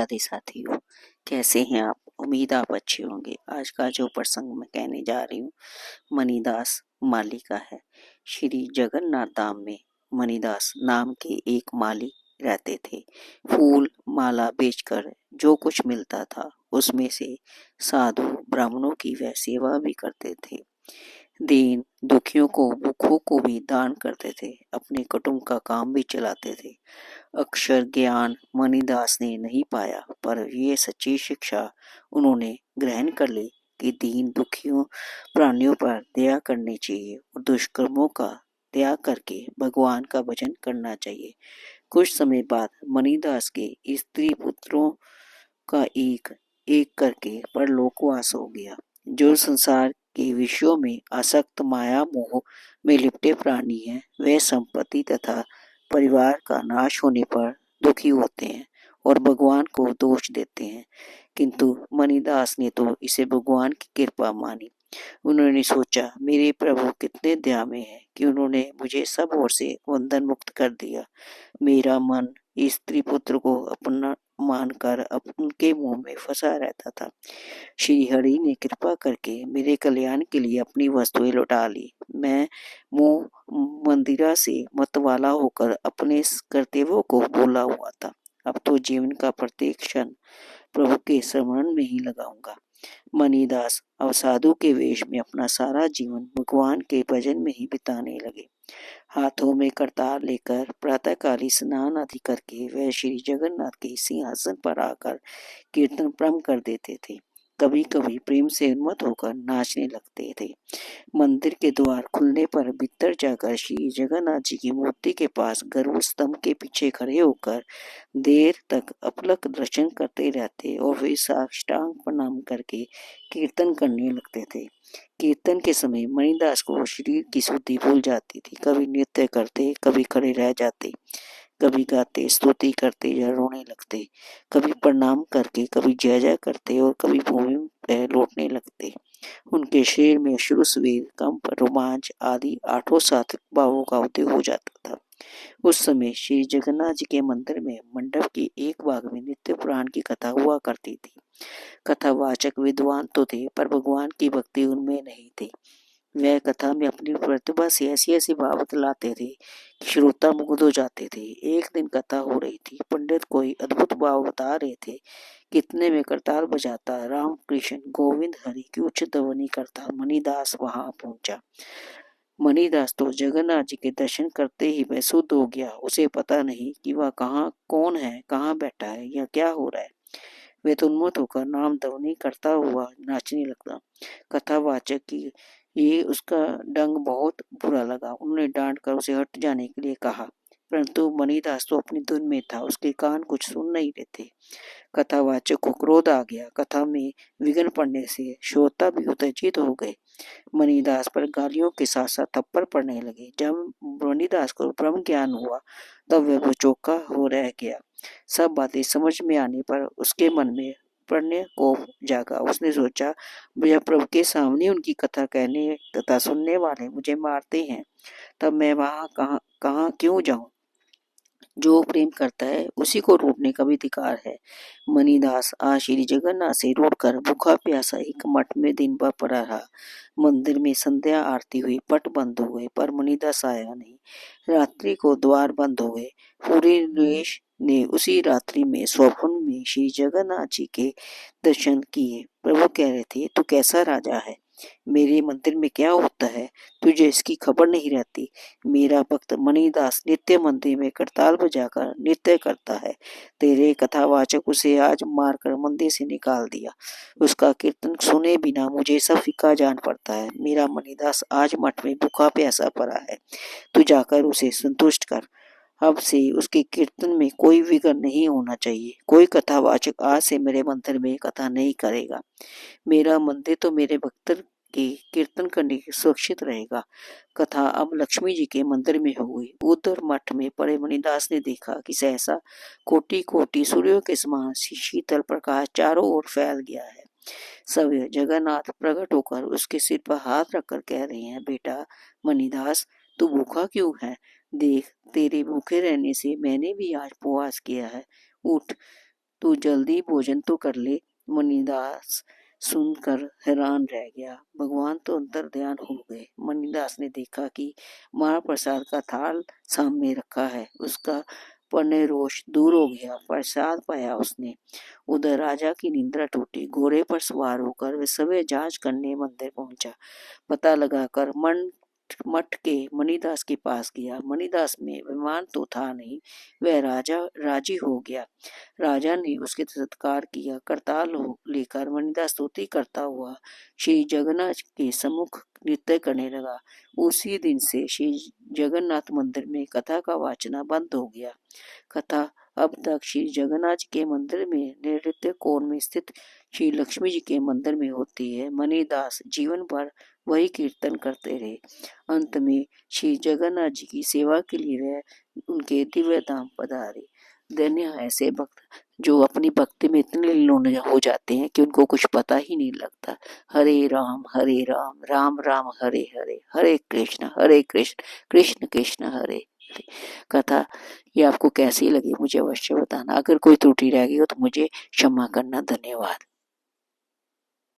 राधे साथियों, कैसे हैं आप? उम्मीद आप अच्छे होंगे। आज का जो प्रसंग मैं कहने जा रही हूँ मणिदास माली का है। श्री जगन्नाथ धाम में मणिदास नाम के एक माली रहते थे। फूल माला बेचकर जो कुछ मिलता था उसमें से साधु ब्राह्मणों की वह सेवा भी करते थे। दीन दुखियों को भूखों को भी दान करते थे। अपने कुटुंब का काम भी चलाते थे। अक्षर ज्ञान मणिदास ने नहीं पाया, पर ये सच्ची शिक्षा उन्होंने ग्रहण कर ली कि दीन दुखियों प्राणियों पर दया करनी चाहिए और दुष्कर्मों का त्याग करके भगवान का भजन करना चाहिए। कुछ समय बाद मणिदास के स्त्री पुत्रों का एक एक करके परलोकवास हो गया। जो संसार के विषयों में आसक्त माया मोह में लिपटे प्राणी हैं, वे संपत्ति तथा परिवार का नाश होने पर दुखी होते हैं और भगवान को दोष देते हैं। किंतु मणिदास ने तो इसे भगवान की कृपा मानी। उन्होंने सोचा, मेरे प्रभु कितने दयामय हैं कि उन्होंने मुझे सब ओर से बंधन मुक्त कर दिया। मेरा मन स्त्री पुत्र को अपना मानकर अब उनके मुंह में फंसा रहता था। श्री हरि ने कृपा करके मेरे कल्याण के लिए अपनी वस्तुएं लौटा ली। मैं मुंह मंदिरा से मतवाला होकर अपने कर्तव्यों को भूला हुआ था। अब तो जीवन का प्रत्येक क्षण प्रभु के स्मरण में ही लगाऊंगा। मणिदास अब साधु के वेश में अपना सारा जीवन भगवान के भजन में ही बिताने लगे। हाथों में करतार लेकर प्रातःकाली स्नान आदि करके वह श्री जगन्नाथ के सिंहासन पर आकर कीर्तन प्रारंभ कर देते थे। कभी कभी प्रेम से उन्मत्त होकर नाचने लगते थे। मंदिर के द्वार खुलने पर भीतर जाकर श्री जगन्नाथ जी की मूर्ति के पास गरुड़ स्तंभ के पीछे खड़े होकर देर तक अपलक दर्शन करते रहते और फिर साष्टांग प्रणाम करके कीर्तन करने लगते थे। कीर्तन के समय मणिदास को शरीर की शुद्धि भूल जाती थी। कभी नृत्य करते, कभी खड़े रह जाते, कभी गाते स्तुति करते या रोने लगते, कभी प्रणाम करके कभी जय जय करते और कभी भूमि पे लौटने लगते। उनके शरीर में श्रुष्ण वेद कंप रोमांच आदि आठों सात्विक भावों का उदय हो जाता था। उस समय श्री जगन्नाथ जी के मंदिर में मंडप के एक भाग में नित्य पुराण की कथा हुआ करती थी। कथावाचक विद्वान तो थे, पर भगवान की भक्ति उनमें नहीं थी। वह कथा में अपनी प्रतिभा से ऐसी ऐसी भाव बतलाते थे कि श्रोता मुग्ध हो जाते थे। एक दिन कथा हो रही थी। पंडित कोई अद्भुत भाव बता रहे थे। कितने में करताल बजाता राम कृष्ण गोविंद हरि की उच्च ध्वनि करता मणिदास वहां पहुंचा। मणिदास तो जगन्नाथ जी के दर्शन करते ही वह शुद्ध हो गया। उसे पता नहीं कि वह कहाँ कौन है, कहाँ बैठा है या क्या हो रहा है। वे तो उन्मत्त होकर नाम ध्वनि करता हुआ नाचने लगता। कथावाचक की ये उसका ढंग बहुत बुरा लगा। उन्होंने डांट कर उसे हट जाने के लिए कहा, परंतु मणिदास तो अपनी धुन में था। उसके कान कुछ सुन नहीं रहे थे। कथावाचक को क्रोध आ गया। कथा में विघ्न पड़ने से श्रोता भी उत्तेजित हो गए। मणिदास पर गालियों के साथ साथ थप्पड़ पड़ने लगे। जब मणिदास को ब्रह्म ज्ञान हुआ तब वह चौंका हो रह गया। सब बातें समझ में आने पर उसके मन में पढ़ने को जागा। उसने सोचा, जब प्रभु के सामने उनकी कथा कहने तथा सुनने वाले मुझे मारते हैं, तब मैं वहां कहाँ कहाँ क्यों जाऊं। जो प्रेम करता है उसी को रूठने का भी अधिकार है। मणिदास आज श्री जगन्नाथ से रूठकर भूखा प्यासा एक मठ में दिन भर पड़ा रहा। मंदिर में संध्या आरती हुई, पट बंद हो गए, पर मणिदास आया नहीं। रात्रि को द्वार बंद हो गए। पूरे निवेश ने उसी रात्रि में स्वप्न में श्री जगन्नाथ जी के दर्शन किए। प्रभु कह रहे थे, तू कैसा राजा है, मेरे मंदिर में क्या होता है, तुझे इसकी खबर नहीं रहती। मेरा भक्त मणिदास नित्य मंदिर में करताल बजाकर नृत्य करता है। तेरे कथावाचक उसे आज मारकर मंदिर से निकाल दिया। उसका कीर्तन सुने बिना मुझे सब फीका जान पड़ता है। मेरा मणिदास आज मठ में भूखा प्यासा पड़ा है। तू जाकर उसे संतुष्ट कर। अब से उसके कीर्तन में कोई विघ्न नहीं होना चाहिए। कोई कथावाचक आज से मेरे मंदिर में कथा नहीं करेगा। मेरा मंदिर तो मेरे भक्त के कीर्तन करने के सुरक्षित रहेगा। कथा अब लक्ष्मी जी के मंदिर में हो गई। उधर मठ में पड़े मणिदास ने देखा कि सहसा कोटि कोटि सूर्यों के समान शीतल प्रकाश चारों ओर फैल गया है। सब जगन्नाथ प्रकट होकर उसके सिर पर हाथ रखकर कह रहे हैं, बेटा मणिदास, तू भूखा क्यों है? देख, तेरे भूखे रहने से मैंने भी आज उपवास किया है। उठ, तू जल्दी भोजन तो कर ले। मणिदास सुनकर हैरान रह गया। भगवान तो अंतर्ध्यान हो गए। मणिदास ने देखा कि महाप्रसाद का थाल सामने रखा है। उसका पन्ने रोष दूर हो गया। प्रसाद पाया उसने। उधर राजा की निंद्रा टूटी। घोड़े पर सवार होकर वे सवेरे जांच करने मंदिर पहुंचा। पता लगाकर मठ के मणिदास के पास गया। मणिदास में विमान तो था नहीं। वह राजा राजी हो गया। राजा ने उसके सत्कार किया। करताल लेकर मणिदास स्तुति करता हुआ श्री जगन्नाथ के सम्मुख नृत्य करने लगा। उसी दिन से श्री जगन्नाथ मंदिर में कथा का वाचना बंद हो गया। कथा अब तक श्री जगन्नाथ जी के मंदिर में नैऋत्य कोण में स्थित श्री लक्ष्मी जी के मंदिर में होती है। मणिदास जीवन भर वही कीर्तन करते रहे। अंत में श्री जगन्नाथ जी की सेवा के लिए वह उनके दिव्य धाम पधारे। धन्य है ऐसे भक्त जो अपनी भक्ति में इतने लीन हो जाते हैं कि उनको कुछ पता ही नहीं लगता। हरे राम राम राम हरे हरे, हरे कृष्ण कृष्ण कृष्ण हरे हरे। कथा ये आपको कैसी लगी मुझे अवश्य बताना। अगर कोई त्रुटि रह गई हो तो मुझे क्षमा करना। धन्यवाद।